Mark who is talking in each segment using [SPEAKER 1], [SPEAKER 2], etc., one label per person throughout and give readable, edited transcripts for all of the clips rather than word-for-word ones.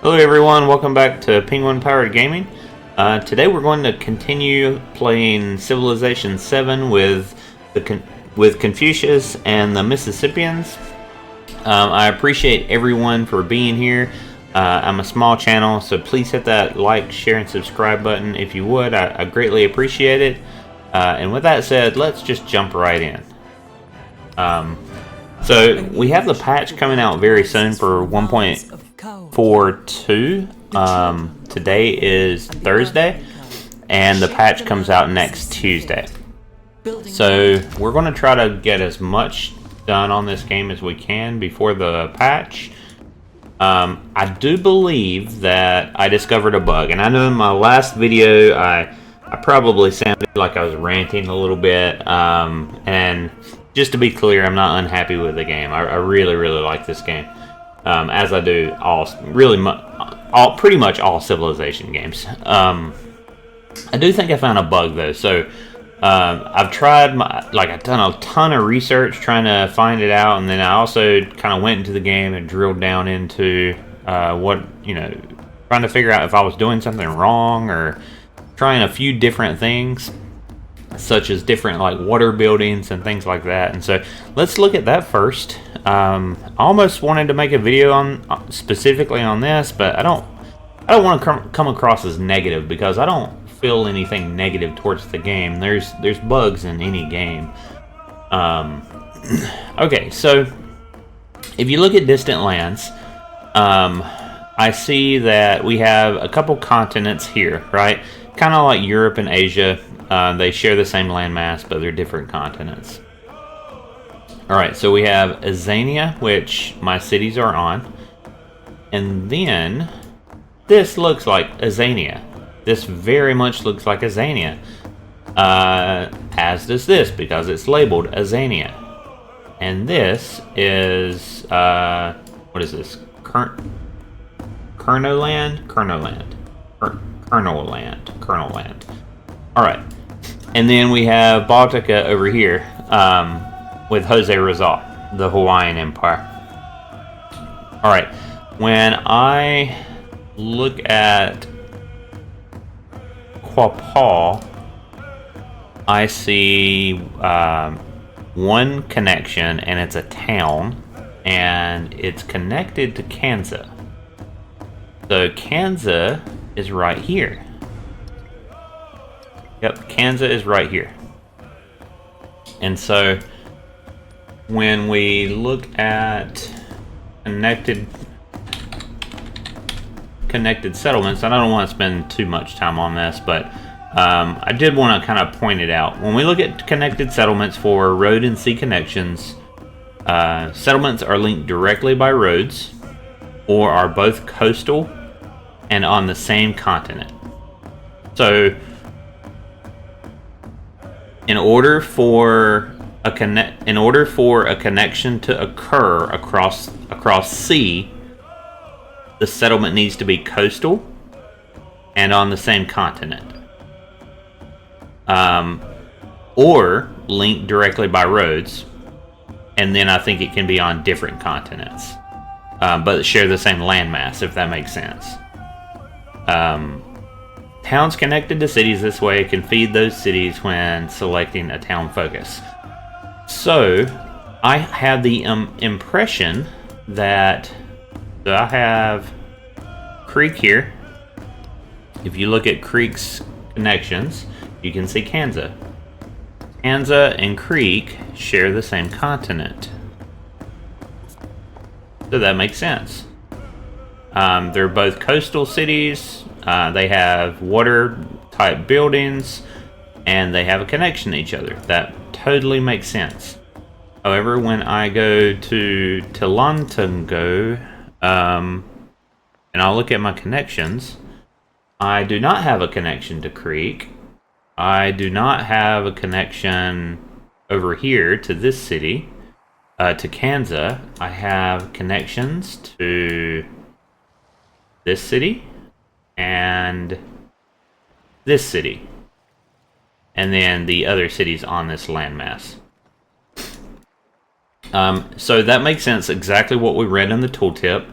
[SPEAKER 1] Hello everyone, welcome back to Penguin Powered Gaming. Today we're going to continue playing Civilization 7 with Confucius and the Mississippians. I appreciate everyone for being here. I'm a small channel, so please hit that like, share, and subscribe button if you would. I greatly appreciate it. And with that said, let's just jump right in. So we have the patch coming out very soon for 1.42. Today is Thursday, and the patch comes out next Tuesday. So we're going to try to get as much done on this game as we can before the patch. I do believe that I discovered a bug, and I know in my last video I probably sounded like I was ranting a little bit, and just to be clear, I'm not unhappy with the game. I really like this game, as I do pretty much all Civilization games. I do think I found a bug though, so I've tried I've done a ton of research trying to find it out, and then I also kind of went into the game and drilled down into trying to figure out if I was doing something wrong or trying a few different things, such as different water buildings and things like that. And so let's look at that first. I almost wanted to make a video specifically on this, but I don't want to come across as negative, because I don't feel anything negative towards the game. There's bugs in any game. Okay, so if you look at distant lands, I see that we have a couple continents here, right? Kind of like Europe and Asia. They share the same landmass, but they're different continents. Alright, so we have Azania, which my cities are on. And then this looks like Azania. This very much looks like Azania. As does this, because it's labeled Azania. And this is, what is this? Kernoland? Kernoland. Alright. And then we have Baltica over here, with Jose Rizal, the Hawaiian Empire. Alright, when I look at Quapal, I see one connection, and it's a town, and it's connected to Kansa. So Kansa is right here. Yep, Kansa is right here. And so when we look at connected settlements, and I don't want to spend too much time on this, but I did want to kind of point it out. When we look at connected settlements for road and sea connections, settlements are linked directly by roads, or are both coastal and on the same continent. So in order for a connection to occur across sea, the settlement needs to be coastal and on the same continent, or linked directly by roads, and then I think it can be on different continents, but share the same landmass, if that makes sense. Towns connected to cities this way can feed those cities when selecting a town focus. So I have the impression that I have Creek here. If you look at Creek's connections, you can see Kansa. Kansa and Creek share the same continent. So that makes sense. They're both coastal cities. They have water-type buildings, and they have a connection to each other. That totally makes sense. However, when I go to Tilantongo, and I'll look at my connections, I do not have a connection to Creek. I do not have a connection over here to this city, to Kansa. I have connections to this city and this city, and then the other cities on this landmass. So that makes sense, exactly what we read in the tooltip.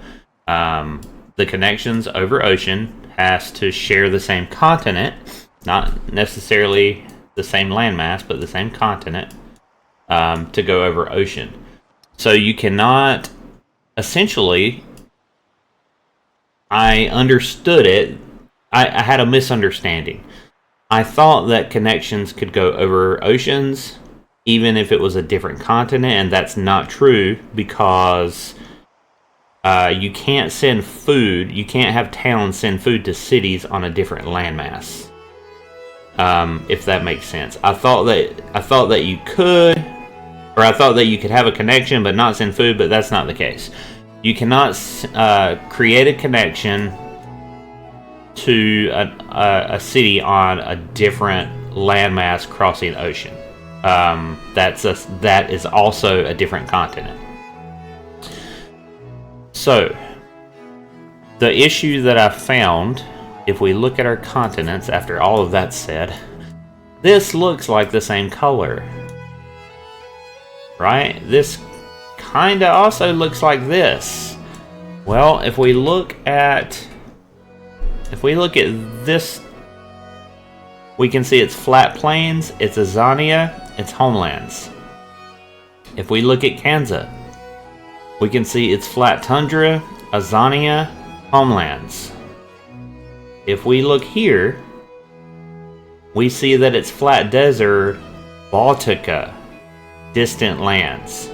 [SPEAKER 1] the connections over ocean has to share the same continent, not necessarily the same landmass, but the same continent, to go over ocean. So you cannot, essentially, I understood it. I had a misunderstanding. I thought that connections could go over oceans, even if it was a different continent, and that's not true because you can't send food. You can't have towns send food to cities on a different landmass. If that makes sense. I thought that you could, or I thought that you could have a connection but not send food, but that's not the case. You cannot create a connection to a city on a different landmass crossing ocean. That is also a different continent. So, the issue that I found, if we look at our continents after all of that said, this looks like the same color. Right? This kinda also looks like this. Well, if we look at this, we can see it's flat plains, it's Azania, it's homelands. If we look at Kansas, we can see it's flat tundra, Azania, homelands. If we look here, we see that it's flat desert, Baltica, distant lands.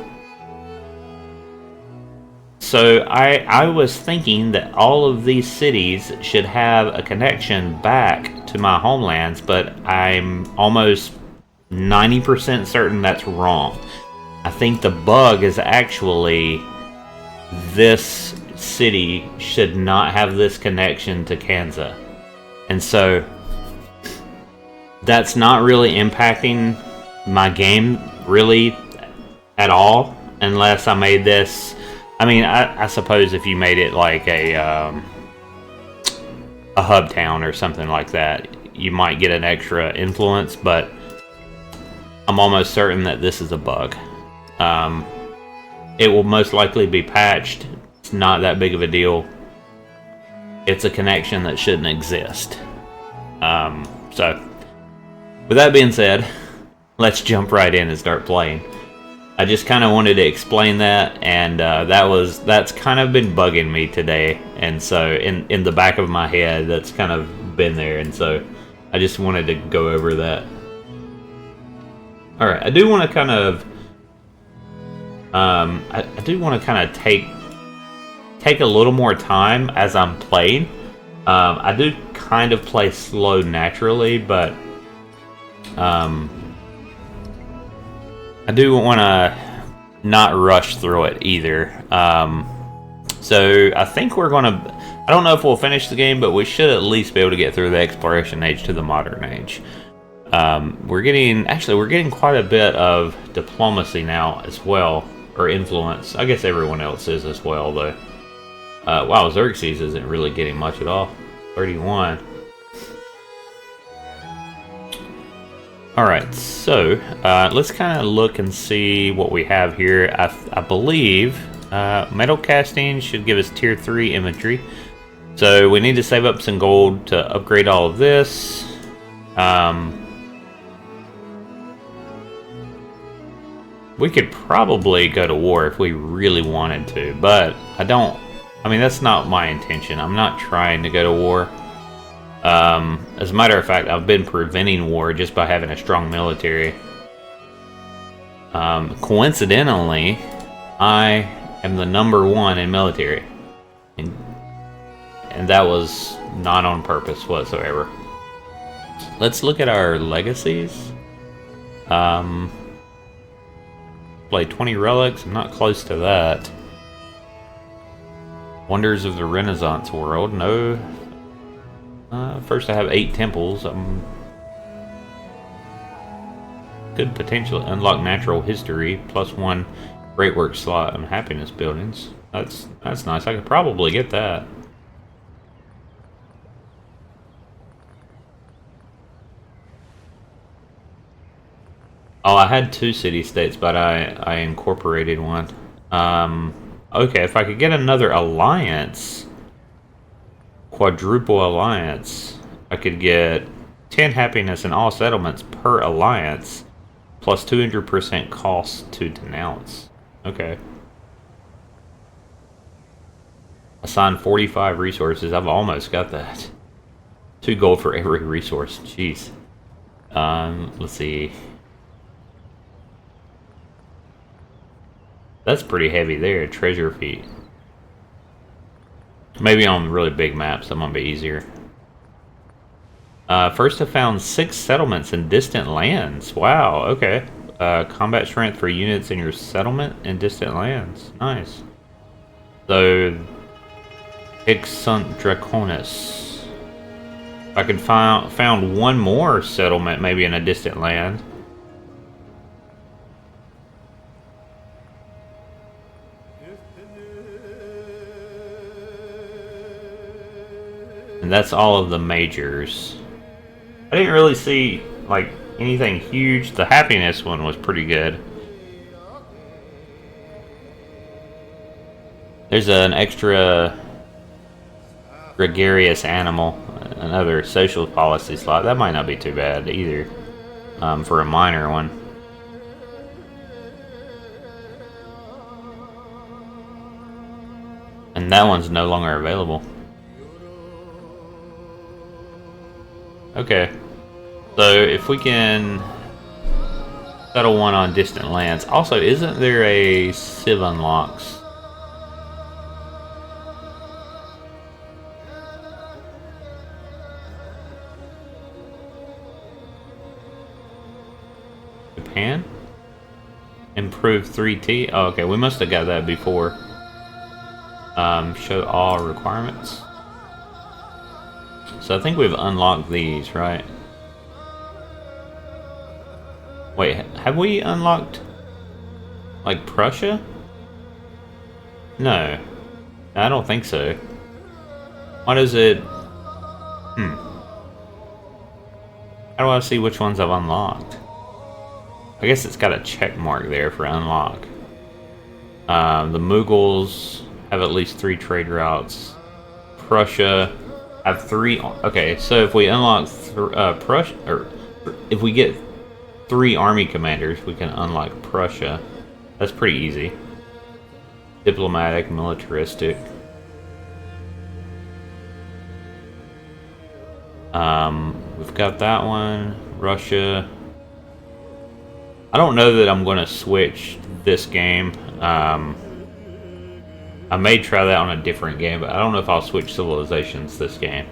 [SPEAKER 1] So I was thinking that all of these cities should have a connection back to my homelands, but I'm almost 90% certain that's wrong. I think the bug is actually this city should not have this connection to Kansas. And so that's not really impacting my game really at all, unless I made this. I mean, I suppose if you made it like a hub town or something like that, you might get an extra influence, but I'm almost certain that this is a bug. It will most likely be patched. It's not that big of a deal. It's a connection that shouldn't exist. So, with that being said, let's jump right in and start playing. I just kind of wanted to explain that, and that's kind of been bugging me today, and so in the back of my head, that's kind of been there, and so I just wanted to go over that. All right, I do want to kind of, take a little more time as I'm playing. I do kind of play slow naturally, but I do want to not rush through it either. So I think we're going to... I don't know if we'll finish the game, but we should at least be able to get through the exploration age to the modern age. We're getting quite a bit of diplomacy now as well, or influence. I guess everyone else is as well, though. Wow, Xerxes isn't really getting much at all. 31. Alright, so let's kind of look and see what we have here. I believe metal casting should give us tier 3 imagery. So we need to save up some gold to upgrade all of this. We could probably go to war if we really wanted to, but I mean, that's not my intention. I'm not trying to go to war. As a matter of fact, I've been preventing war just by having a strong military. Coincidentally, I am the #1 in military. And that was not on purpose whatsoever. Let's look at our legacies. Play 20 relics. I'm not close to that. Wonders of the Renaissance world. No. First I have 8 temples. Could potentially unlock natural history, +1 great work slot on happiness buildings. That's nice. I could probably get that. Oh, I had 2 city-states, but I incorporated one. Okay, if I could get another alliance, quadruple alliance. I could get 10 happiness in all settlements per alliance, plus 200% cost to denounce. Okay. Assign 45 resources. I've almost got that. 2 gold for every resource. Jeez. Let's see. That's pretty heavy there. Treasure feat. Maybe on really big maps that might be easier. First I found 6 settlements in distant lands. Wow, okay. Combat strength for units in your settlement in distant lands. Nice. So, Ixunt Draconis. I could found one more settlement maybe in a distant land. And that's all of the majors. I didn't really see like anything huge. The happiness one was pretty good. There's an extra gregarious animal, another social policy slot. That might not be too bad either, for a minor one. And that one's no longer available. Okay, so if we can settle one on distant lands. Also, isn't there a Civ Unlocks? Japan? Improved 3T? Oh, okay, we must have got that before. Show all requirements. So I think we've unlocked these, right? Wait, have we unlocked, like, Prussia? No. I don't think so. What is it? How do I see which ones I've unlocked? I guess it's got a check mark there for unlock. The Mughals have at least 3 trade routes. Prussia have 3. Okay, so if we unlock Prussia, or if we get 3 army commanders, we can unlock Prussia. That's pretty easy. Diplomatic, militaristic. We've got that one. Russia. I don't know that I'm going to switch this game. I may try that on a different game, but I don't know if I'll switch civilizations this game.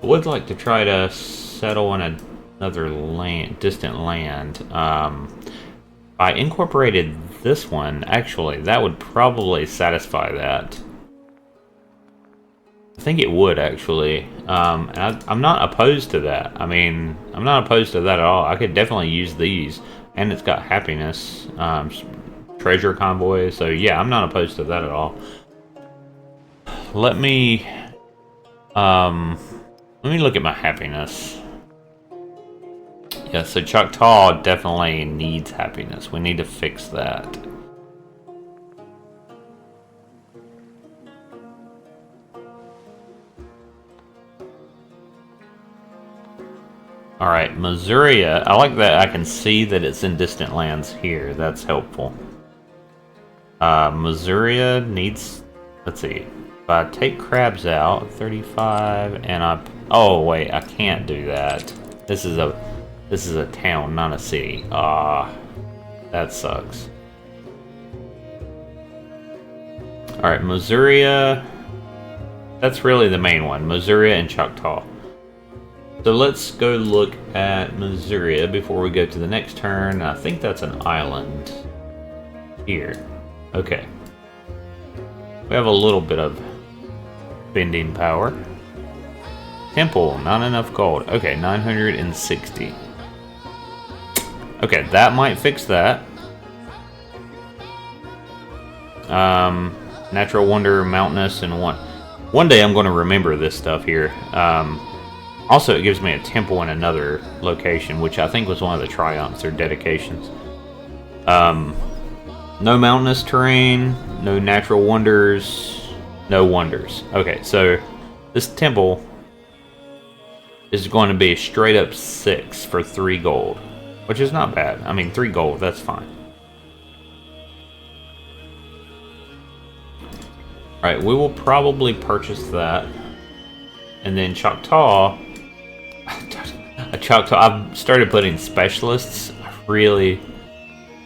[SPEAKER 1] I would like to try to settle in another distant land. I incorporated this one, actually, that would probably satisfy that. I think it would, actually. And I'm not opposed to that. I mean, I'm not opposed to that at all. I could definitely use these. And it's got happiness. Treasure convoy. So, yeah, I'm not opposed to that at all. Let me look at my happiness. Yeah, so Choctaw definitely needs happiness. We need to fix that. Alright, Missouri. I like that I can see that it's in distant lands here. That's helpful. Missouri needs... Let's see. If I take crabs out, 35, and I... Oh, wait, I can't do that. This is a town, not a city. That sucks. Alright, Missouri. That's really the main one. Missouri and Choctaw. So let's go look at Missouri before we go to the next turn. I think that's an island here. Okay. We have a little bit of spending power. Temple, not enough gold. Okay, 960. Okay, that might fix that. Natural wonder, mountainous, and one day I'm going to remember this stuff here. Also, it gives me a temple in another location, which I think was one of the triumphs or dedications. No mountainous terrain, no natural wonders. No wonders. Okay, so this temple is going to be a straight up 6 for 3 gold, which is not bad. I mean, 3 gold, that's fine. Alright, we will probably purchase that. And then Choctaw. I've started putting specialists.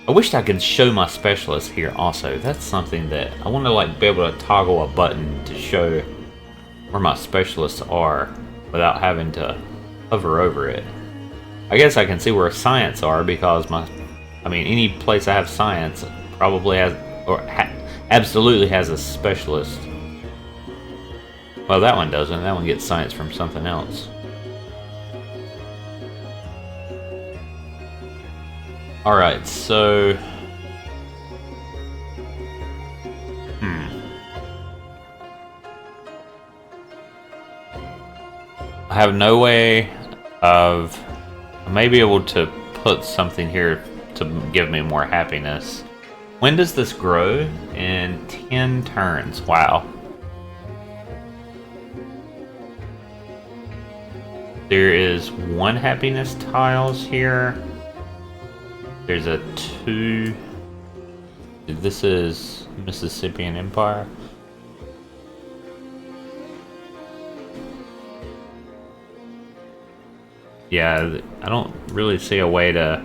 [SPEAKER 1] I wished I could show my specialists here also. That's something that I want to like be able to toggle a button to show where my specialists are without having to hover over it. I guess I can see where science are because any place I have science probably has, or absolutely has a specialist. Well, that one doesn't. That one gets science from something else. Alright, so... I have no way of... I may be able to put something here to give me more happiness. When does this grow? In 10 turns. Wow. There is 1 happiness tiles here. There's a 2. This is Mississippian Empire. Yeah, I don't really see a way to...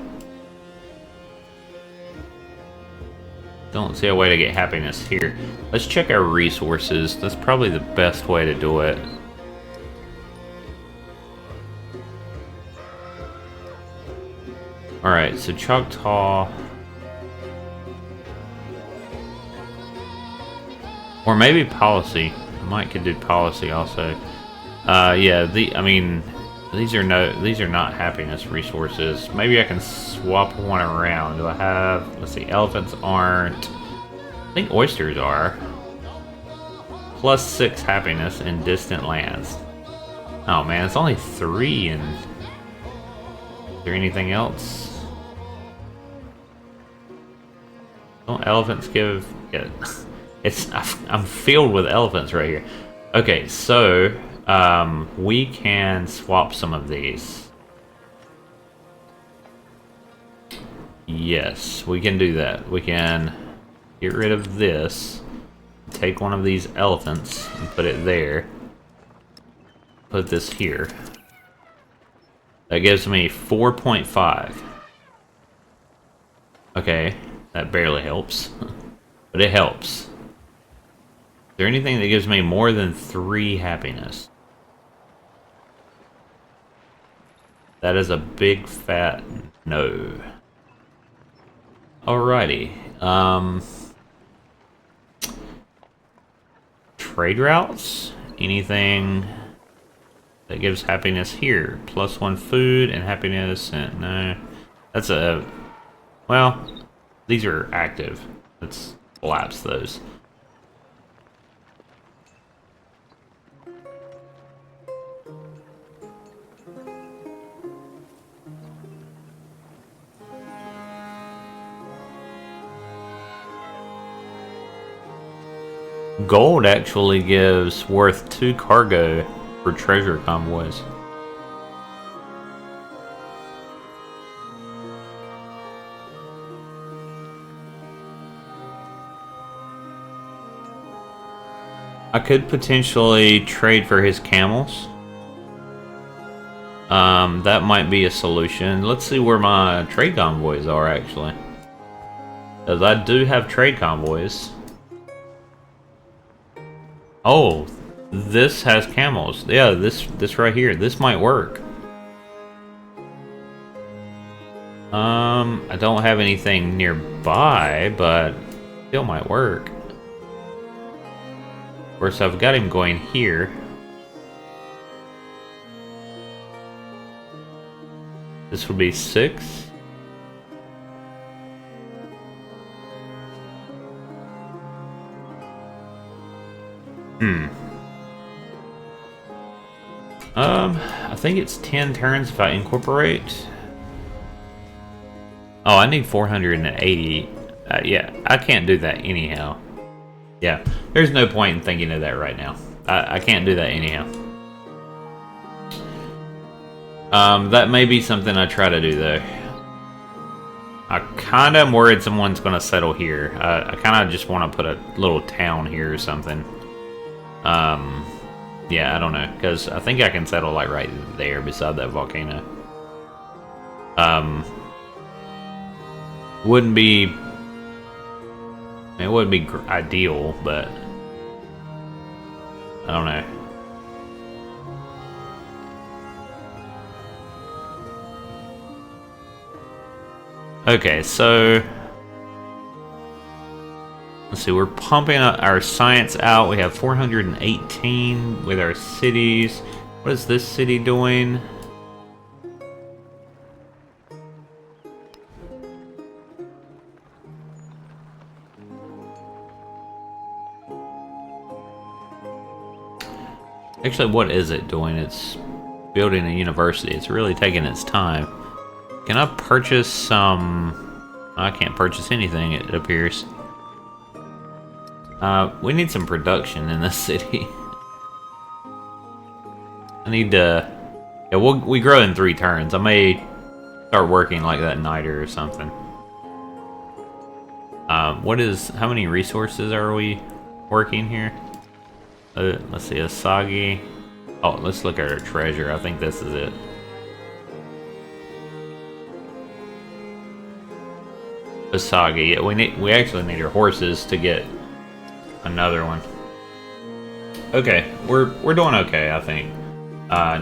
[SPEAKER 1] Don't see a way to get happiness here. Let's check our resources. That's probably the best way to do it. Alright, so Choctaw... Or maybe policy. I might could do policy also. Yeah, these are not happiness resources. Maybe I can swap one around. Do I have... Let's see, elephants aren't... I think oysters are. Plus 6 happiness in distant lands. Oh man, it's only 3 in... Is there anything else? Don't elephants give... Yeah, I'm filled with elephants right here. Okay, so... we can swap some of these. Yes, we can do that. We can get rid of this. Take one of these elephants and put it there. Put this here. That gives me 4.5. Okay, that barely helps. But it helps. Is there anything that gives me more than 3 happiness? That is a big fat no. Alrighty. Trade routes? Anything that gives happiness here? Plus 1 food and happiness and no. That's a... Well, these are active. Let's collapse those. Gold actually gives worth 2 cargo for treasure convoys. I could potentially trade for his camels. That might be a solution. Let's see where my trade convoys are actually. Because I do have trade convoys. Oh, this has camels. Yeah, this right here. This might work. I don't have anything nearby, but still might work. Of course, I've got him going here. This would be 6. I think it's 10 turns if I incorporate. Oh, I need 480. Yeah, I can't do that anyhow. Yeah, there's no point in thinking of that right now. I can't do that anyhow. That may be something I try to do, though. I kind of am worried someone's going to settle here. I kind of just want to put a little town here or something. Yeah, I don't know, because I think I can settle, like, right there beside that volcano. Wouldn't be... it wouldn't be ideal, but... I don't know. Okay, so... let's see, we're pumping our science out. We have 418 with our cities. What is this city doing? Actually, what is it doing? It's building a university. It's really taking its time. Can I purchase some... I can't purchase anything, it appears. We need some production in this city. I need to... yeah, we grow in 3 turns. I may start working like that niter or something. How many resources are we working here? Let's see, Asagi. Oh, let's look at our treasure. I think this is it. Asagi. Yeah, we actually need our horses to get another one. Okay, we're doing okay, I think.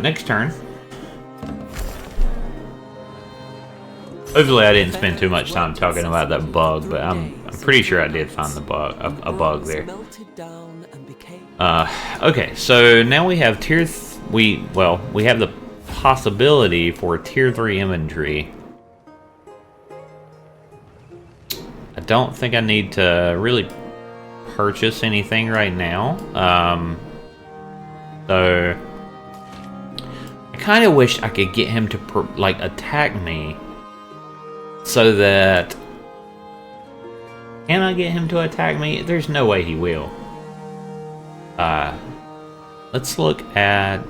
[SPEAKER 1] Next turn. Hopefully I didn't spend too much time talking about that bug, but I'm pretty sure I did find the bug, a bug there. Okay, so now we have we have the possibility for tier 3 inventory. I don't think I need to really purchase anything right now. So I kind of wish I could get him to like attack me, so that... can I get him to attack me? There's no way he will. Let's look at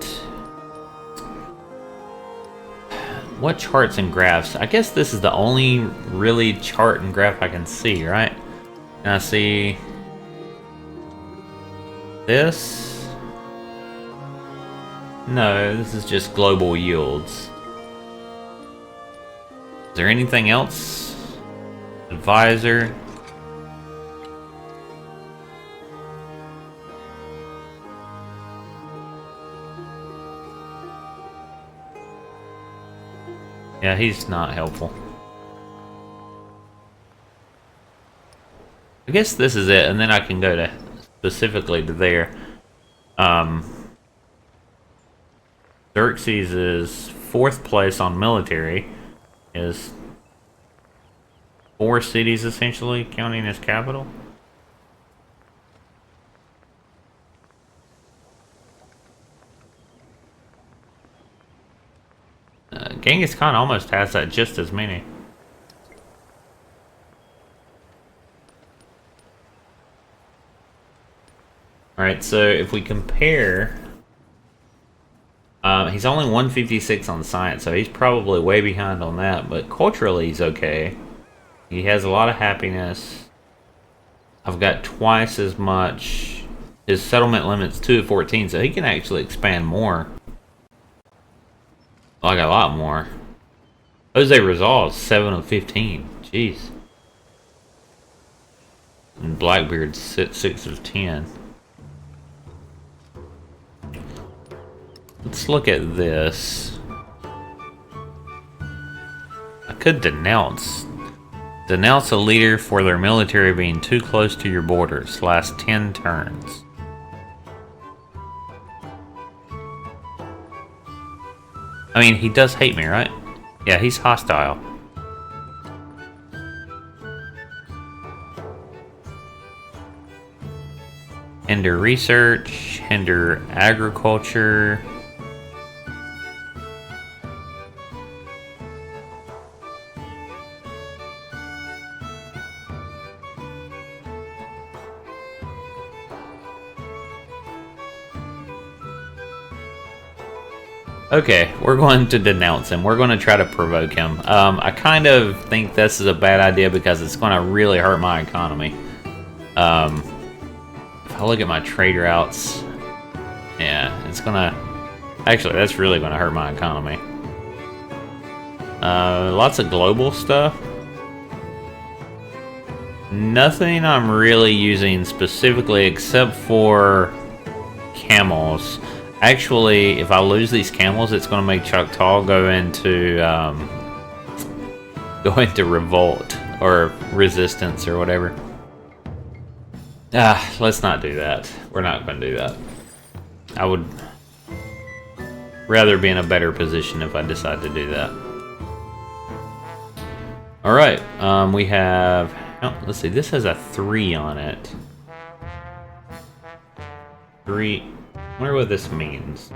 [SPEAKER 1] what charts and graphs. I guess this is the only really chart and graph I can see, right? Can I see this? No, this is just global yields. Is there anything else? Advisor. Yeah, he's not helpful. I guess this is it, and then I can go to specifically to there. Xerxes is 4th place on military. Is 4 cities essentially, counting his capital. Genghis Khan almost has that, just as many. Alright, so if we compare... he's only 156 on science, so he's probably way behind on that, but culturally he's okay. He has a lot of happiness. I've got twice as much. His settlement limit's 2 of 14, so he can actually expand more. Like a lot more. Jose Rizal is 7 of 15. Jeez. And Blackbeard's 6 of 10. Let's look at this. I could denounce a leader for their military being too close to your borders. Last 10 turns. I mean, he does hate me, right? Yeah, he's hostile. Hinder research, hinder agriculture. Okay, we're going to denounce him. We're going to try to provoke him. I kind of think this is a bad idea because it's going to really hurt my economy. If I look at my trade routes, yeah, it's going to... Actually, that's really going to hurt my economy. Lots of global stuff. Nothing I'm really using specifically except for camels. Actually, if I lose these camels, it's going to make Choctaw go into revolt or resistance or whatever. Let's not do that. We're not going to do that. I would rather be in a better position if I decide to do that. All right, we have. Oh, let's see. This has a 3 on it. 3. I wonder what this means.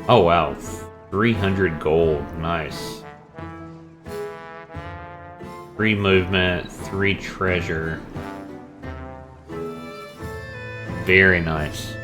[SPEAKER 1] Oh wow, 300 gold, nice. 3 movement, 3 treasure. Very nice.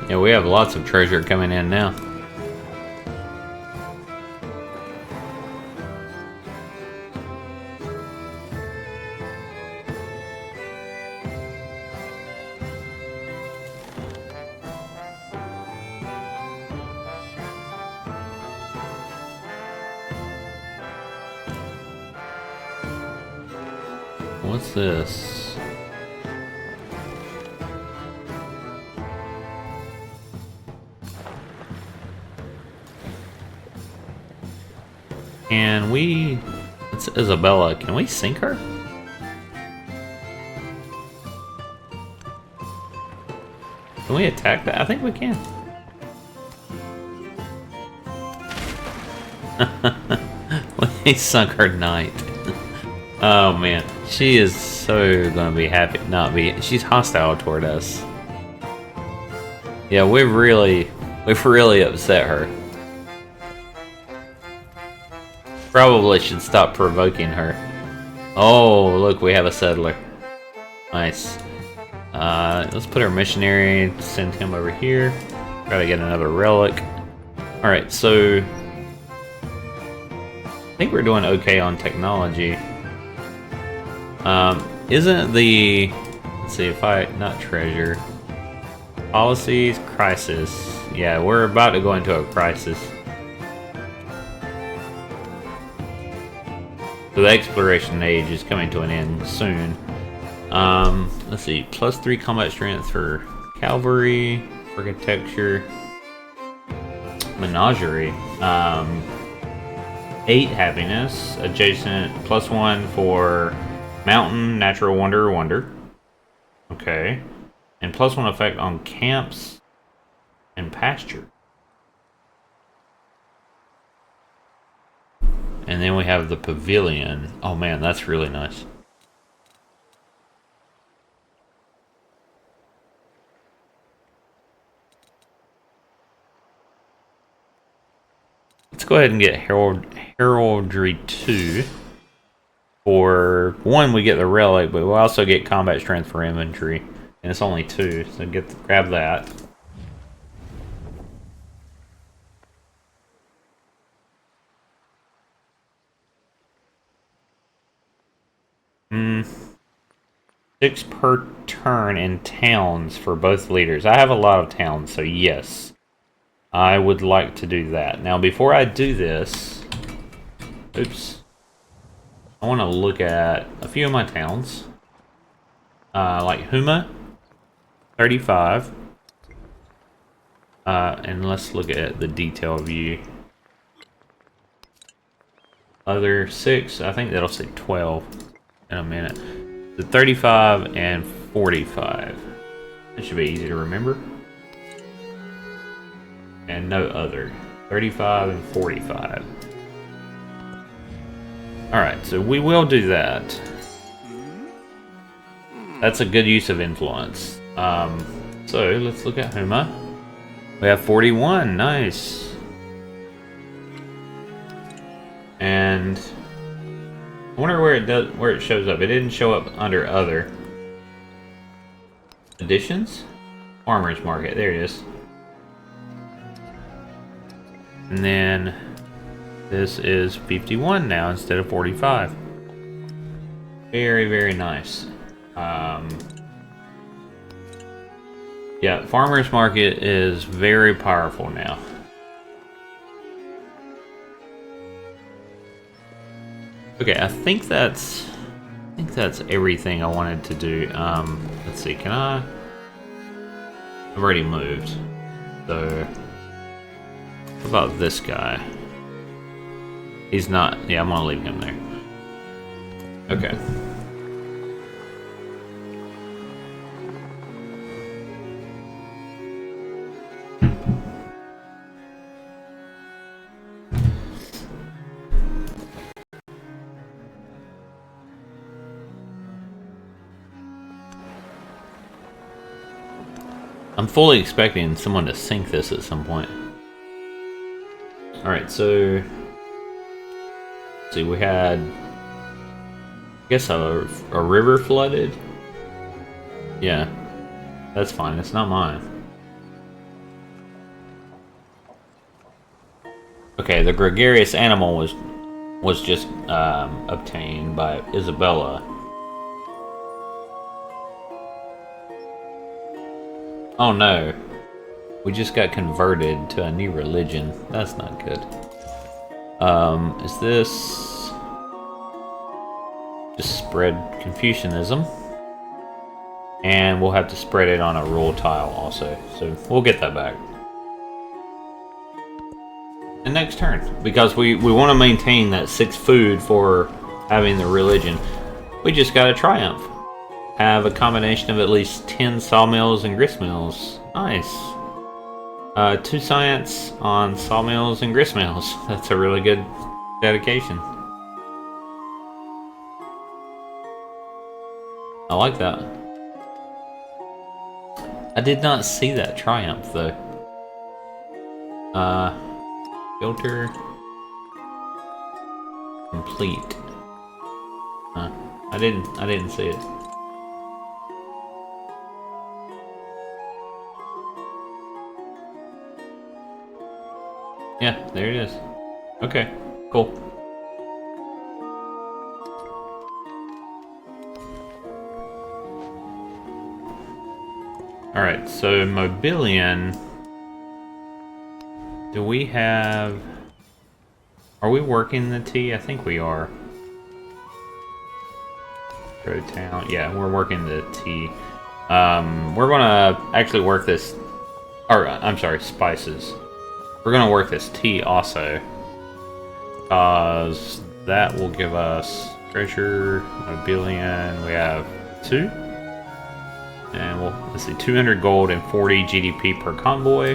[SPEAKER 1] Yeah, we have lots of treasure coming in now. What's this? Can we... It's Isabella. Can we sink her? Can we attack that? I think we can. We sunk her knight. Oh man, she is so gonna be happy not be. She's hostile toward us. Yeah, we've really upset her. Probably should stop provoking her. Oh, look, we have a settler. Nice. Let's put our missionary, send him over here. Try to get another relic. Alright, so... I think we're doing okay on technology. Isn't the... Let's see, if I... Not treasure. Policies, crisis. Yeah, we're about to go into a crisis. So the exploration age is coming to an end soon. Let's see, +3 combat strength for cavalry, architecture, menagerie. 8 happiness, adjacent, +1 for mountain, natural wonder. Okay. And +1 effect on camps and pasture. And then we have the pavilion. Oh man, that's really nice. Let's go ahead and get heraldry 2. For 1, we get the relic, but we'll also get combat strength for infantry. And it's only 2, so grab that. Hmm. 6 per turn in towns for both leaders. I have a lot of towns, so yes. I would like to do that. Now, before I do this... Oops. I want to look at a few of my towns. Like Huma. 35. And let's look at the detail view. Other 6, I think that'll say 12 in a minute. The 35 and 45. That should be easy to remember. And no other. 35 and 45. Alright, so we will do that. That's a good use of influence. So let's look at Huma. We have 41, nice. And I wonder where it shows up. It didn't show up under other. Additions? Farmers Market, there it is. And then this is 51 now instead of 45. Very, very nice. Yeah, Farmers Market is very powerful now. Okay, I think that's everything I wanted to do. Let's see, can I? I've already moved. So, what about this guy? He's not. Yeah, I'm gonna leave him there. Okay. I'm fully expecting someone to sink this at some point. Alright, so... let's see, we had... I guess a river flooded? Yeah. That's fine, it's not mine. Okay, the gregarious animal was just obtained by Isabella. Oh no, we just got converted to a new religion. That's not good. Is this just spread Confucianism? And we'll have to spread it on a rule tile also, so we'll get that back. And next turn, because we want to maintain that 6 food for having the religion. We just got a triumph. Have a combination of at least 10 sawmills and gristmills. Nice. 2 science on sawmills and gristmills. That's a really good dedication. I like that. I did not see that triumph though. Filter complete. I didn't see it. Yeah, there it is. Okay, cool. Alright, so Mobilian. Do we have... are we working the tea? I think we are. Pro Town. Yeah, we're working the tea. We're gonna actually work this... or, I'm sorry, spices. We're gonna work this tea also, because that will give us treasure, Mobilian. We have 2, and let's see, 200 gold and 40 GDP per convoy,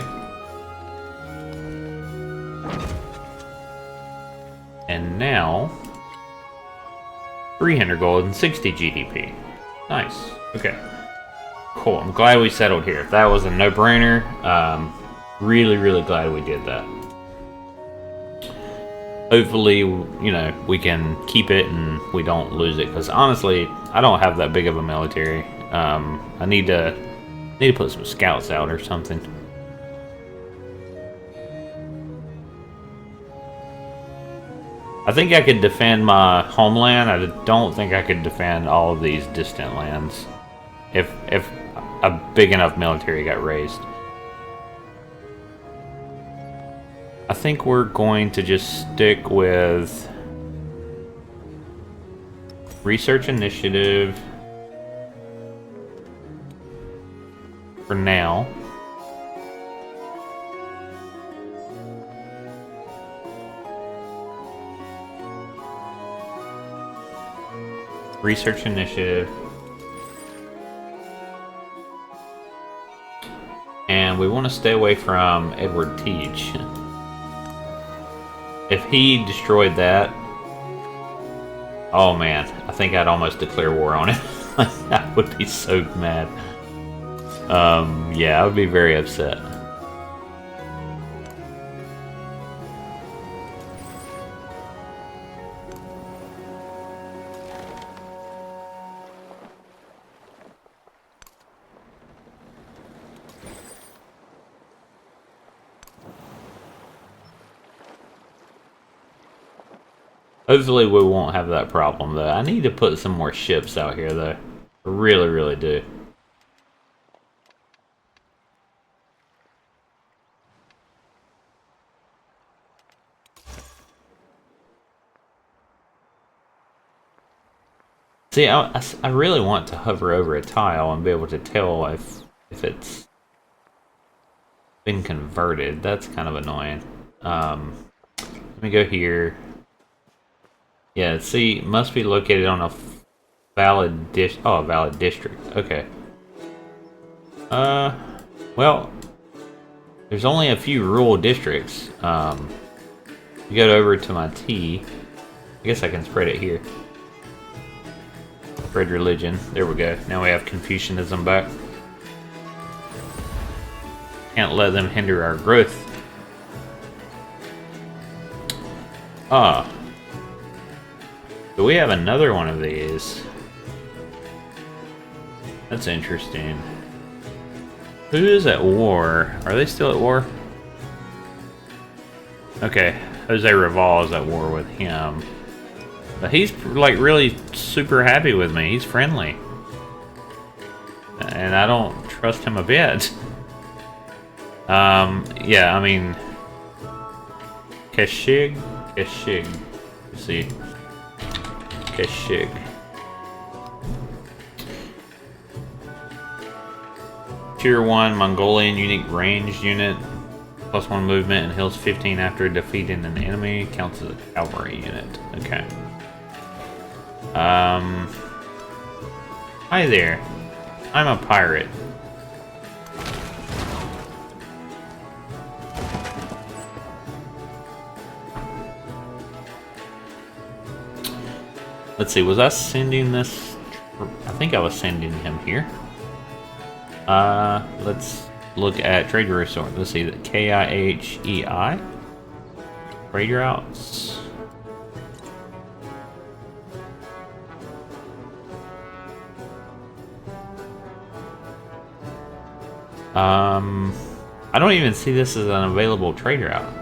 [SPEAKER 1] and now 300 gold and 60 GDP. Nice. Okay. Cool. I'm glad we settled here. That was a no-brainer. Really, really glad we did that. Hopefully, you know, we can keep it and we don't lose it. Because honestly, I don't have that big of a military. I need to put some scouts out or something. I think I could defend my homeland. I don't think I could defend all of these distant lands if a big enough military got raised. I think we're going to just stick with research initiative for now. Research initiative. And we want to stay away from Edward Teach. If he destroyed that, oh man, I think I'd almost declare war on it. I would be so mad. Yeah, I would be very upset. Hopefully we won't have that problem, though. I need to put some more ships out here, though. I really, really do. See, I really want to hover over a tile and be able to tell if it's been converted. That's kind of annoying. Let me go here. Yeah, see, must be located on a valid valid district. Okay. Well, there's only a few rural districts. You go over to my T. I guess I can spread it here. Spread religion. There we go. Now we have Confucianism back. Can't let them hinder our growth. Do we have another one of these? That's interesting. Who is at war? Are they still at war? Okay, Jose Raval is at war with him. But he's like really super happy with me. He's friendly. And I don't trust him a bit. Yeah, I mean... Keshig? Let's see. Keshig. Tier 1 Mongolian unique ranged unit. +1 movement and heals 15 after defeating an enemy. Counts as a cavalry unit. Okay. Hi there. I'm a pirate. Let's see, was I sending this? I think I was sending him here. Let's look at trade routes. Let's see, the KIHEI. Trade routes. I don't even see this as an available trade route.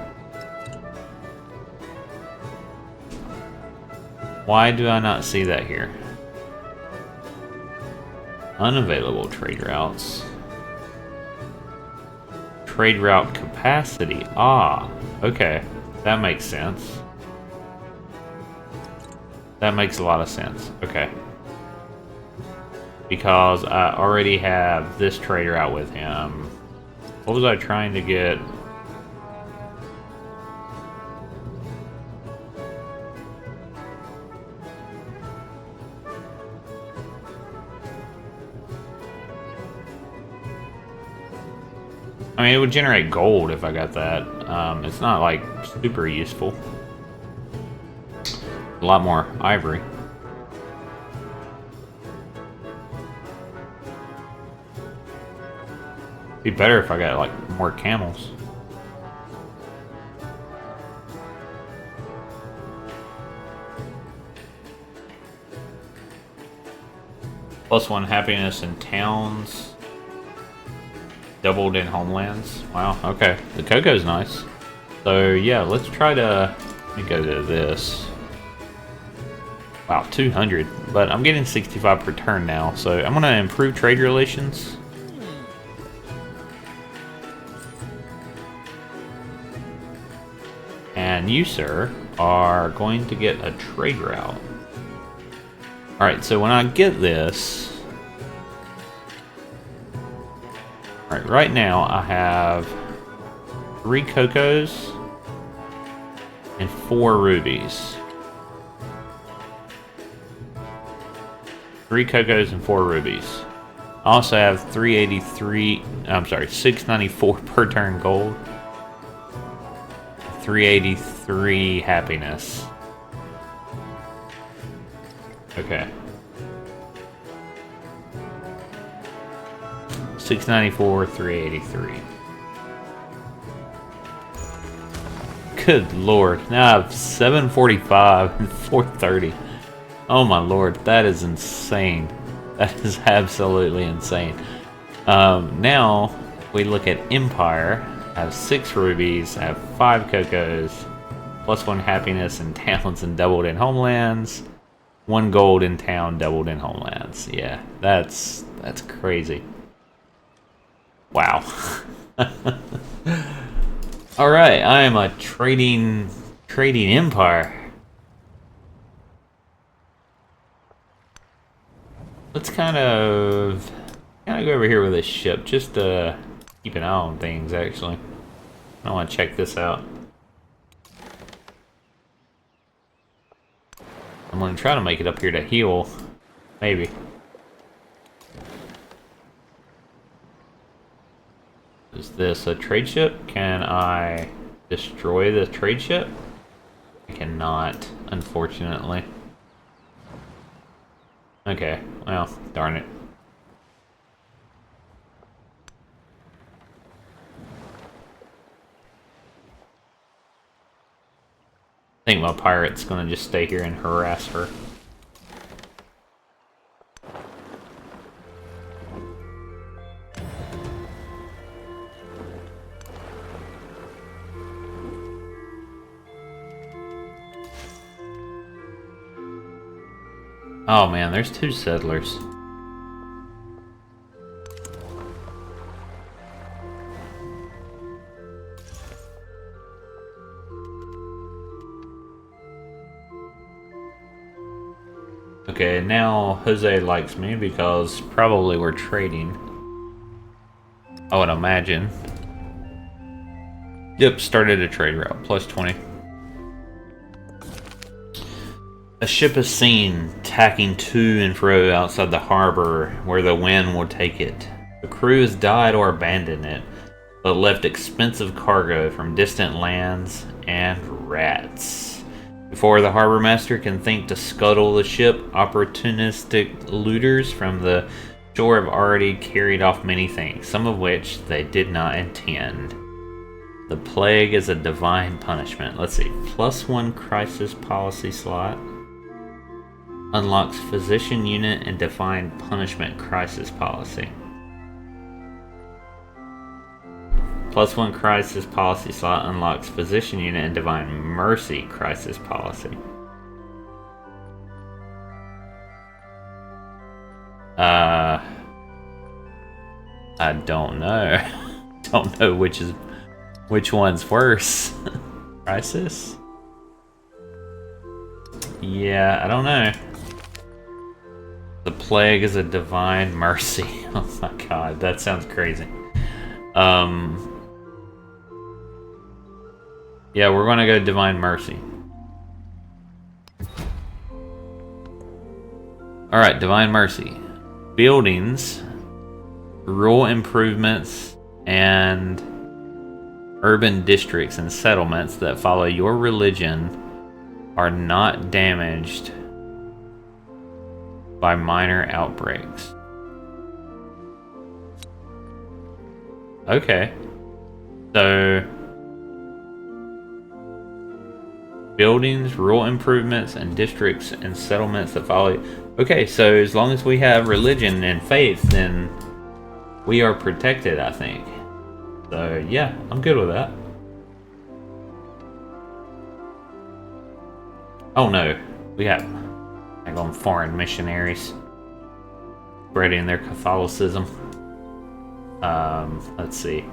[SPEAKER 1] Why do I not see that here? Unavailable trade routes. Trade route capacity. Ah, okay. That makes sense. That makes a lot of sense. Okay. Because I already have this trader out with him. What was I trying to get? I mean, it would generate gold if I got that. It's not like super useful. A lot more ivory. Be better if I got like more camels. +1 happiness in towns. Doubled in homelands. Wow, okay. The cocoa's nice. So yeah, let's try to... Let me go to this. Wow, 200. But I'm getting 65 per turn now, so I'm going to improve trade relations. And you, sir, are going to get a trade route. Alright, so when I get this... Alright, right now I have 3 cocos and 4 rubies. 3 cocos and 4 rubies. Also have 383, I'm sorry, 694 per turn gold. 383 happiness. Okay. 694, 383. Good lord. Now I have 745 and 430. Oh my lord, that is insane. That is absolutely insane. Now, we look at Empire. I have 6 rubies, I have 5 cocos, +1 happiness in towns and doubled in homelands. 1 gold in town, doubled in homelands. Yeah, that's crazy. Wow. Alright, I am a trading empire. Let's kind of go over here with this ship, just to keep an eye on things, actually. I want to check this out. I'm going to try to make it up here to heal. Maybe. Is this a trade ship? Can I destroy the trade ship? I cannot, unfortunately. Okay, well, darn it. I think my pirate's gonna just stay here and harass her. Oh man, there's 2 settlers. Okay, now Jose likes me because probably we're trading. I would imagine. Yep, started a trade route, +20. A ship is seen tacking to and fro outside the harbor where the wind will take it. The crew has died or abandoned it, but left expensive cargo from distant lands and rats. Before the harbor master can think to scuttle the ship, opportunistic looters from the shore have already carried off many things, some of which they did not intend. The plague is a divine punishment. Let's see, +1 crisis policy slot. Unlocks physician unit and divine punishment crisis policy. +1 crisis policy slot unlocks physician unit and divine mercy crisis policy. I don't know. Don't know which one's worse. Crisis? Yeah, I don't know. The plague is a divine mercy. Oh my god, that sounds crazy. Yeah, we're gonna go divine mercy. Alright, divine mercy. Buildings, rural improvements, and urban districts and settlements that follow your religion are not damaged by minor outbreaks. Okay. So, buildings, rural improvements, and districts and settlements that follow. Okay, so as long as we have religion and faith, then we are protected, I think. So, yeah, I'm good with that. Oh no, we got on foreign missionaries spreading their Catholicism. Let's see.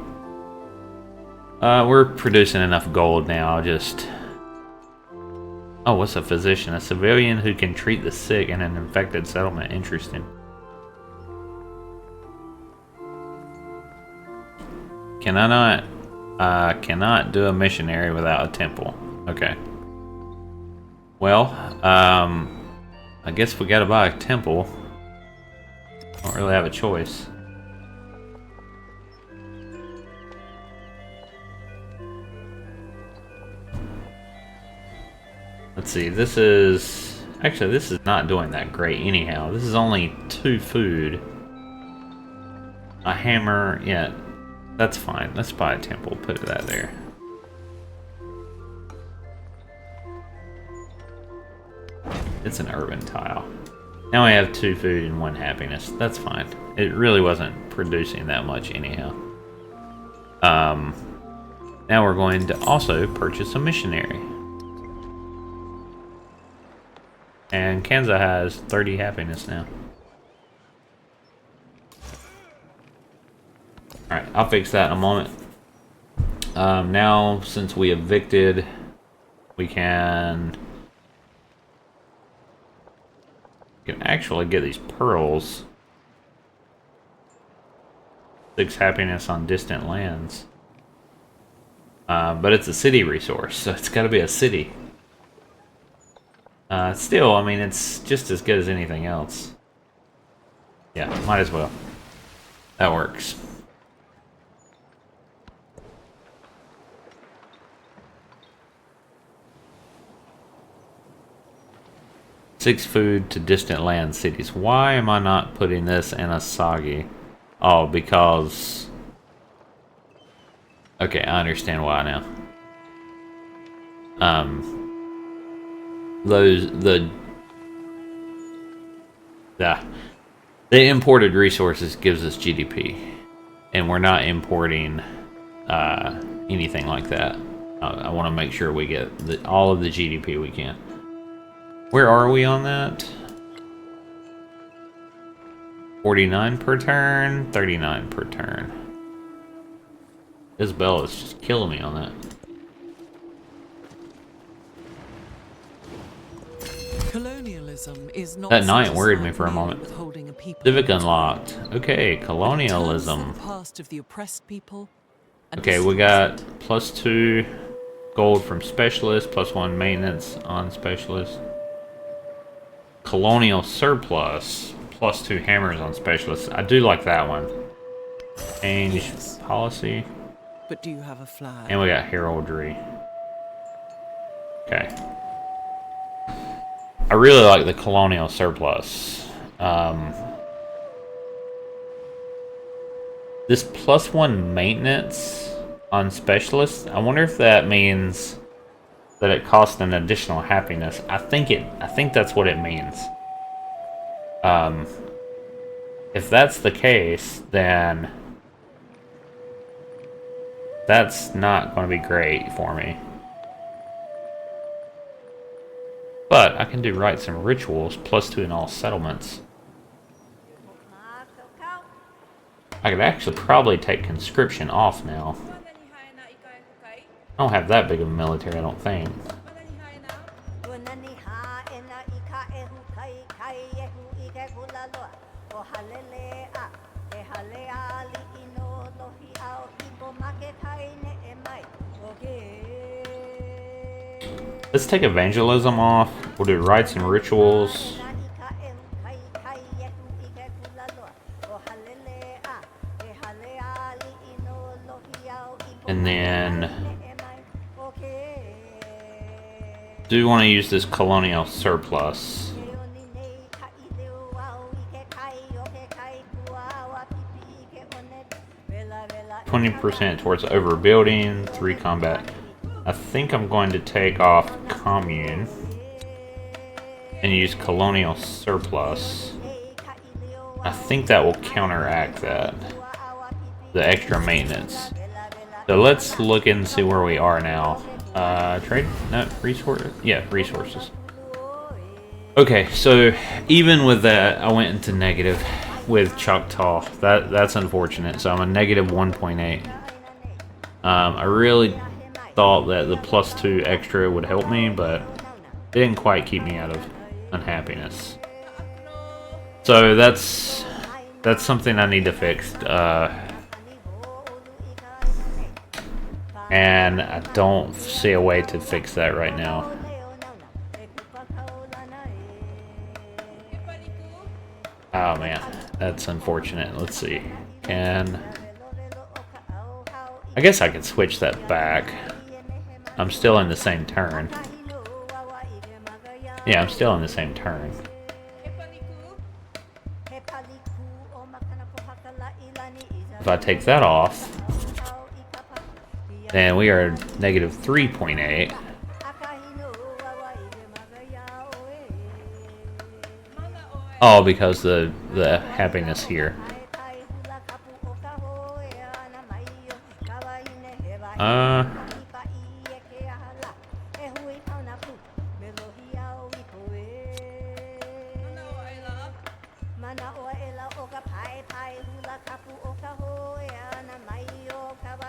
[SPEAKER 1] We're producing enough gold now, just... Oh, what's a physician? A civilian who can treat the sick in an infected settlement. Interesting. Can I not... cannot do a missionary without a temple. Okay. Well, I guess we gotta buy a temple. Or don't really have a choice. Let's see, this is... Actually, this is not doing that great anyhow. This is only 2 food. A hammer, yeah, that's fine. Let's buy a temple, put that there. It's an urban tile. Now I have 2 food and 1 happiness. That's fine. It really wasn't producing that much anyhow. Now we're going to also purchase a missionary. And Kanza has 30 happiness now. Alright, I'll fix that in a moment. Now, since we evicted, we can actually get these pearls. 6 happiness on distant lands. But it's a city resource, so it's got to be a city. Still, I mean, it's just as good as anything else. Yeah, might as well. That works. Six food to distant land cities. Why am I not putting this in Asagi? Oh, because... Okay, I understand why now. The imported resources gives us GDP, and we're not importing anything like that. I want to make sure we get all of the GDP we can. Where are we on that? 49 per turn, 39 per turn. Isabel is just killing me on that.
[SPEAKER 2] Colonialism is not
[SPEAKER 1] That night worried me for a moment. Civic unlocked. Okay, colonialism. Okay, we got +2 gold from specialist, +1 maintenance on specialist. Colonial surplus, +2 hammers on specialist. I do like that one. Change policy.
[SPEAKER 2] But do you have a flag?
[SPEAKER 1] And we got heraldry. Okay. I really like the colonial surplus. This +1 maintenance on specialists, I wonder if that means that it costs an additional happiness. I think that's what it means. If that's the case, then that's not going to be great for me. But I can do rites and rituals, +2 in all settlements. I could actually probably take conscription off now. I don't have that big of a military, I don't think. Let's take evangelism off. We'll do rites and rituals. And then do want to use this colonial surplus. 20% towards overbuilding, 3 combat. I think I'm going to take off commune and use colonial surplus. I think that will counteract that, the extra maintenance. So let's look and see where we are now. Trade? No, resource? Yeah, resources. Okay, so even with that, I went into negative with Choctaw. That's unfortunate. So I'm a negative 1.8. I really thought that the +2 extra would help me, but it didn't quite keep me out of unhappiness. So that's something I need to fix. And I don't see a way to fix that right now. Oh man. That's unfortunate. Let's see. I guess I could switch that back. I'm still in the same turn. Yeah, I'm still in the same turn. If I take that off, then we are negative 3.8. Oh, because the happiness here.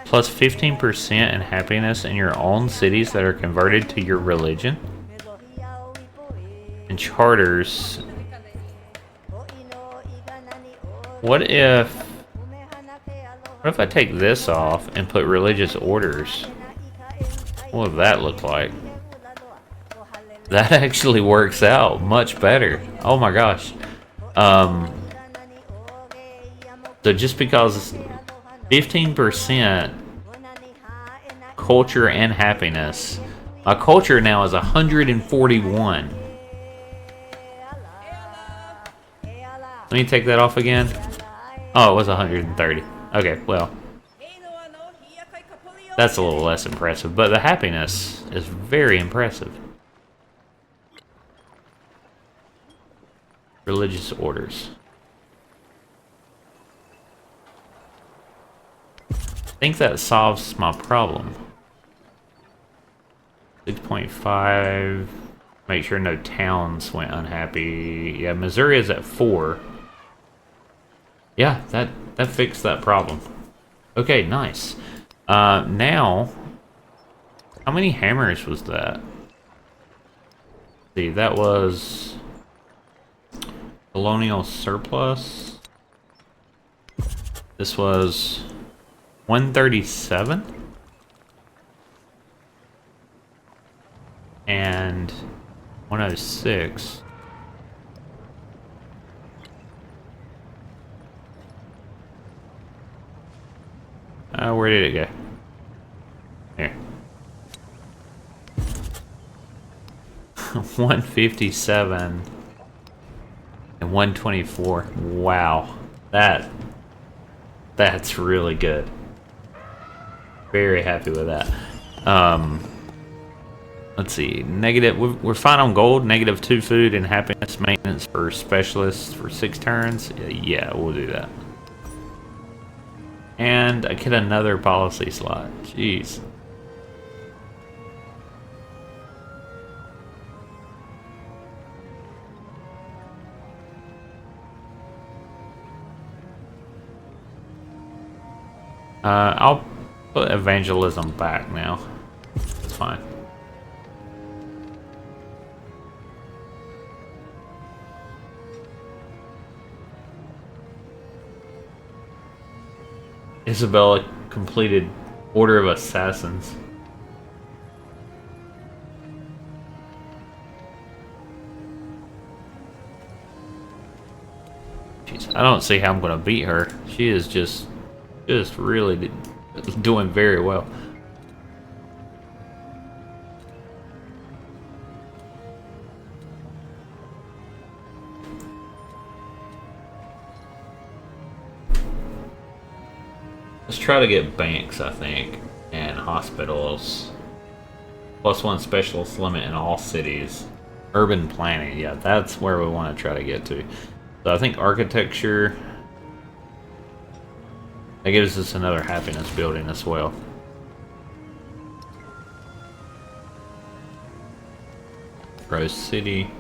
[SPEAKER 1] Plus 15% in happiness in your own cities that are converted to your religion. And charters. What if I take this off and put religious orders? What would that look like? That actually works out much better. Oh my gosh. So just because 15% culture and happiness, my culture now is 141. Let me take that off again. Oh, it was 130. Okay, well, that's a little less impressive, but the happiness is very impressive. Religious orders. I think that solves my problem. 6.5. Make sure no towns went unhappy. Yeah, Missouri is at 4. Yeah, that fixed that problem. Okay, nice. Now, how many hammers was that? Let's see, that was colonial surplus. This was 137 and 106. Where did it go? Here. 157 and 124. Wow. That's really good. Very happy with that. Let's see. Negative. We're fine on gold. -2 food and happiness maintenance for specialists for 6 turns. Yeah, we'll do that. And I get another policy slot. Jeez. I'll put evangelism back now. It's fine. Isabella completed Order of Assassins. Jeez, I don't see how I'm gonna beat her. She is just really doing very well. Let's try to get banks, I think, and hospitals. +1 specialist limit in all cities. Urban planning, yeah, that's where we want to try to get to. So I think architecture, that gives us another happiness building as well. Rose City.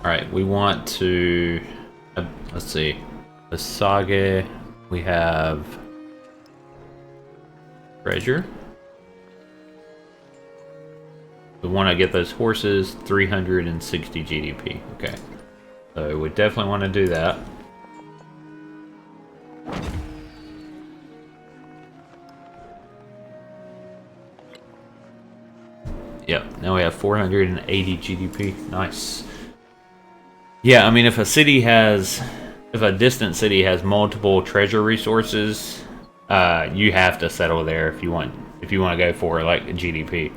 [SPEAKER 1] Alright, we want to, let's see, the Saga, we have treasure. We want to get those horses, 360 GDP, okay. So we definitely want to do that. 480 GDP. Nice. Yeah, I mean, if a distant city has multiple treasure resources, you have to settle there if you want to go for like a GDP.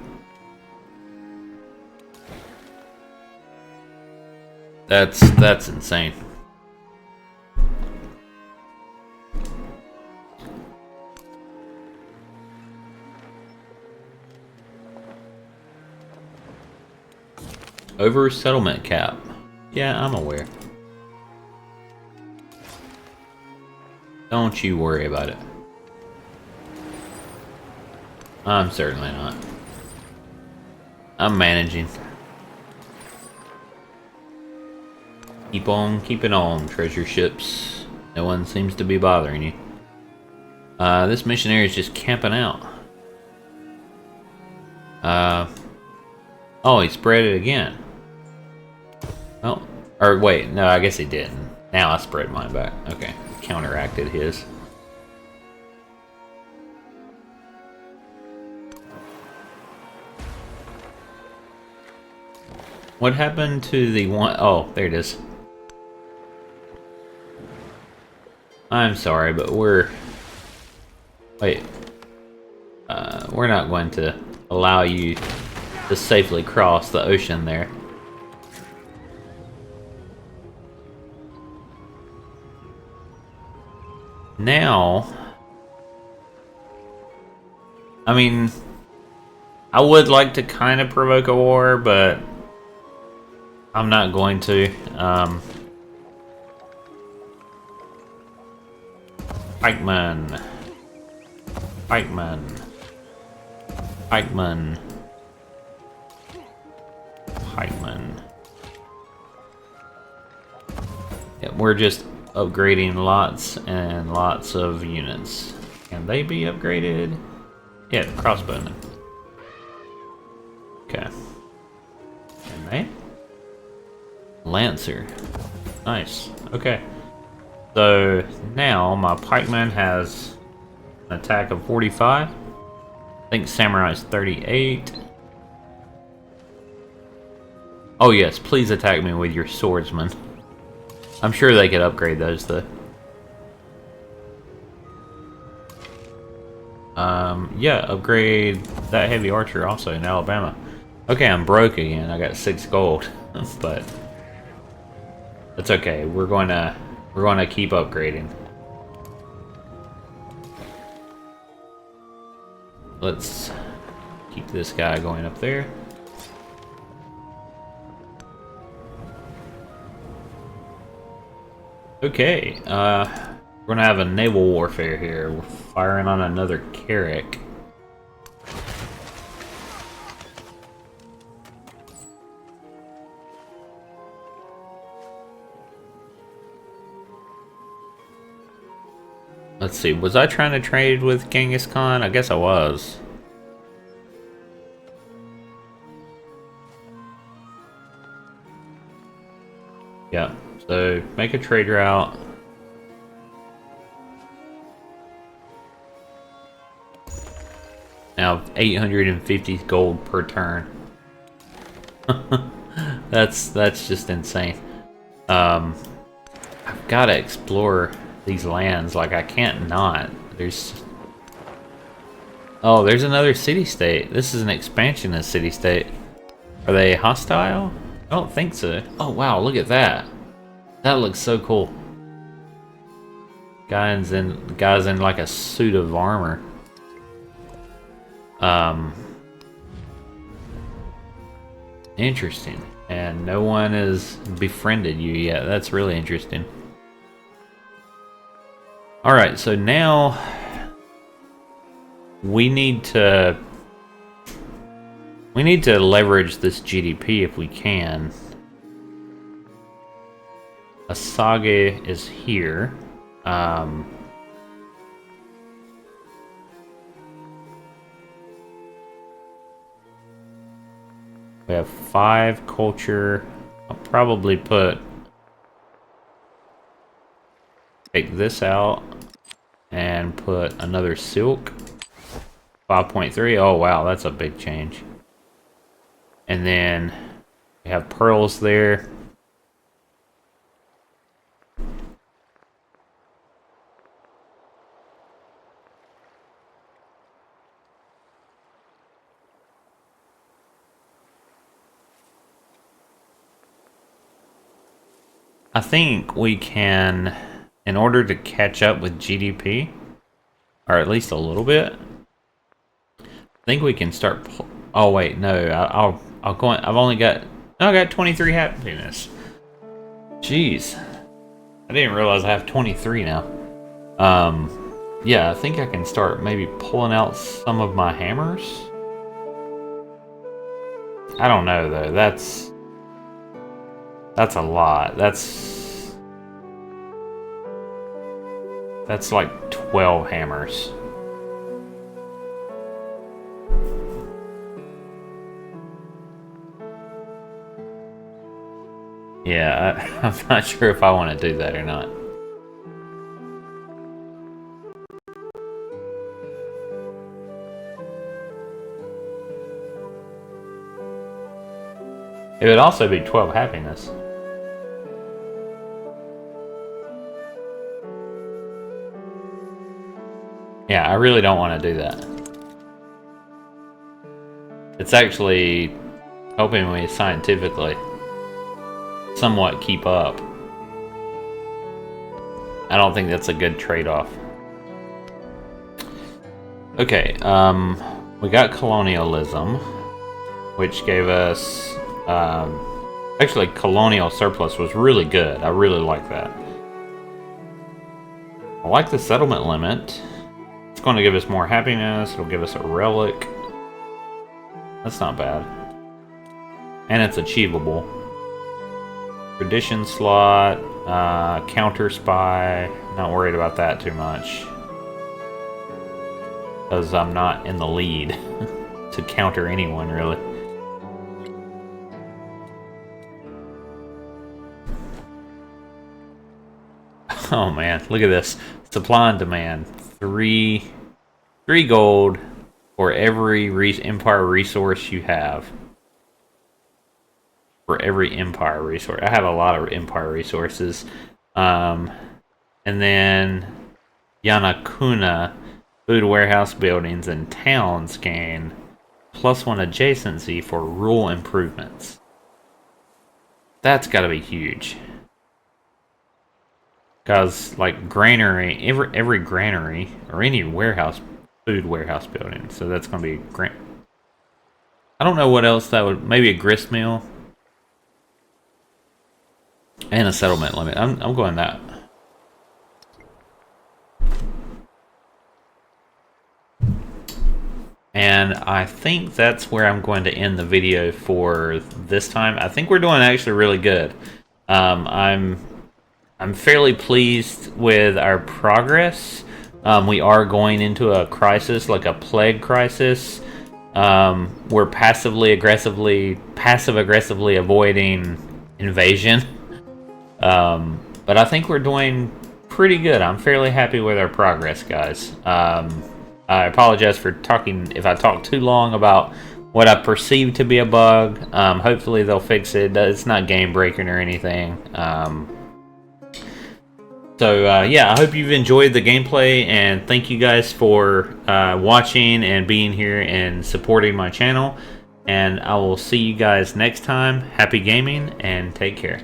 [SPEAKER 1] That's insane. Over settlement cap. Yeah, I'm aware. Don't you worry about it. I'm certainly not. I'm managing. Keep on keeping on, treasure ships. No one seems to be bothering you. This missionary is just camping out. Oh, he spread it again. Oh, or wait, no, I guess he didn't. Now I spread mine back. Okay, counteracted his. What happened to the one? Oh, there it is. I'm sorry, but we're not going to allow you to safely cross the ocean there. Now, I mean, I would like to kind of provoke a war, but I'm not going to. Pikeman. Pikeman. Pikeman. Pikeman. Yeah, we're just upgrading lots and lots of units. Can they be upgraded? Yeah, crossbowmen. Okay. Can they? Lancer. Nice. Okay. So now my pikeman has an attack of 45. I think samurai's 38. Oh yes, please attack me with your swordsman. I'm sure they could upgrade those though. Yeah, upgrade that heavy archer also in Alabama. Okay, I'm broke again. I got 6 gold, but that's okay. We're going to keep upgrading. Let's keep this guy going up there. Okay, we're gonna have a naval warfare here. We're firing on another Carrack. Let's see, was I trying to trade with Genghis Khan? I guess I was. Yeah, so make a trade route. Now 850 gold per turn. That's just insane. I've got to explore these lands. Like, I can't not. There's another city-state. This is an expansion of city-state. Are they hostile? I don't think so. Oh wow, look at that. That looks so cool. Guys in like a suit of armor. Interesting. And no one has befriended you yet. That's really interesting. Alright, so now we need to leverage this GDP if we can. A saga is here. We have 5 culture. I'll probably take this out and put another silk. 5.3. Oh wow, that's a big change. And then we have pearls there. I think we can, in order to catch up with GDP, or at least a little bit, I think we can start. Oh wait, no, I'll go. I've only got. I got 23 happiness. Jeez, I didn't realize I have 23 now. Yeah, I think I can start maybe pulling out some of my hammers. I don't know though. That's a lot. That's like 12 hammers. Yeah, I'm not sure if I want to do that or not. It would also be 12 happiness. Yeah, I really don't want to do that. It's actually helping me scientifically somewhat keep up. I don't think that's a good trade-off. Okay, we got colonialism, which gave us actually colonial surplus was really good. I really like that. I like the settlement limit. It's going to give us more happiness. It'll give us a relic. That's not bad. And it's achievable. Tradition slot, counter spy. Not worried about that too much, because I'm not in the lead to counter anyone really. Oh man, look at this. Supply and demand. Three gold for every empire resource you have. For every empire resource. I have a lot of empire resources. And then Yanakuna, food warehouse buildings and towns gain +1 adjacency for rural improvements. That's gotta be huge. Because, like, granary, every granary, or any warehouse, food warehouse building. So that's going to be I don't know what else that would, maybe a grist mill. And a settlement limit. I'm going that. And I think that's where I'm going to end the video for this time. I think we're doing actually really good. I'm fairly pleased with our progress. We are going into a crisis, like a plague crisis. We're passive aggressively avoiding invasion. But I think we're doing pretty good. I'm fairly happy with our progress, guys. I apologize for talking, if I talk too long about what I perceive to be a bug. Hopefully they'll fix it. It's not game breaking or anything. Yeah, I hope you've enjoyed the gameplay, and thank you guys for watching and being here and supporting my channel. And I will see you guys next time. Happy gaming, and take care.